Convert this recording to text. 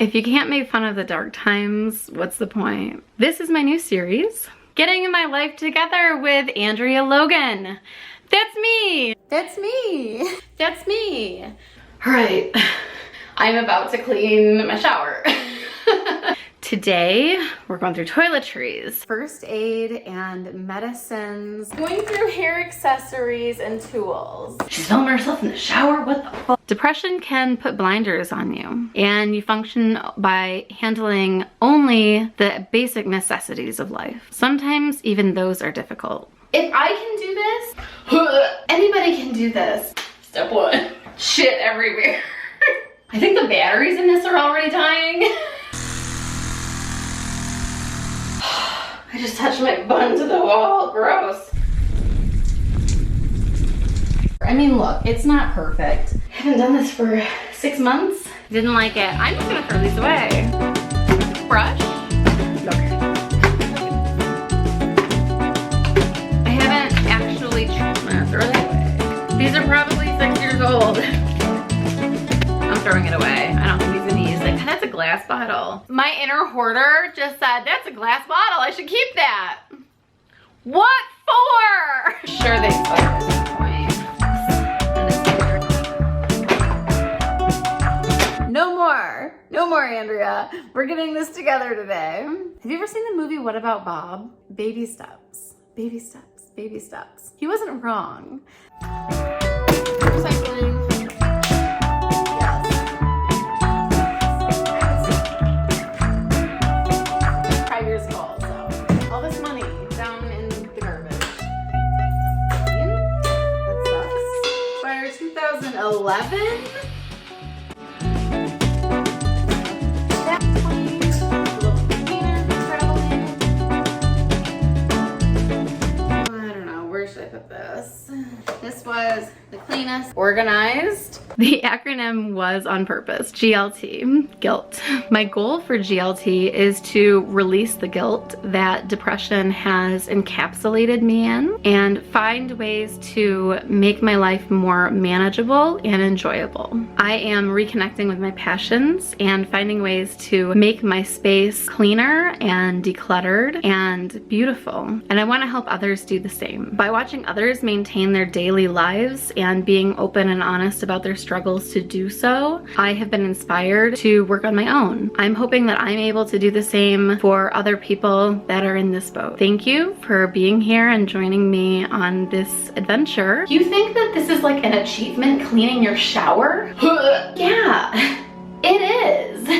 If you can't make fun of the dark times, what's the point? This is my new series, Getting My Life Together with Andrea Logan. That's me. That's me. That's me. All right, I'm about to clean my shower. Today, we're going through toiletries, first aid and medicines, going through hair accessories and tools. She's filming herself in the shower, what the fuck? Depression can put blinders on you, and you function by handling only the basic necessities of life. Sometimes even those are difficult. If I can do this, anybody can do this. Step one, shit everywhere. I think the batteries in this are already dying. I just touched my bun to the wall, gross. I mean, look, it's not perfect. I haven't done this for 6 months. Didn't like it. I'm just gonna throw these away. Brush. Okay. I haven't actually, I'm gonna throw that away. These are probably 6 years old. I'm throwing it away. I don't think these are these. Like, that's a glass bottle. My inner hoarder just said, that's a glass bottle. I should keep that. What for? Sure they expire at some point. No more. No more, Andrea. We're getting this together today. Have you ever seen the movie What About Bob? Baby steps. Baby steps. Baby steps. He wasn't wrong. Recycling. 5 years old, so all this money down in the garbage. That sucks. Fire 2011. Should I put this? This was the cleanest, organized. The acronym was on purpose, GLT, guilt. My goal for GLT is to release the guilt that depression has encapsulated me in and find ways to make my life more manageable and enjoyable. I am reconnecting with my passions and finding ways to make my space cleaner and decluttered and beautiful. And I want to help others do the same. By watching others maintain their daily lives and being open and honest about their struggles to do so, I have been inspired to work on my own. I'm hoping that I'm able to do the same for other people that are in this boat. Thank you for being here and joining me on this adventure. You think that this is like an achievement, cleaning your shower? Yeah, it is.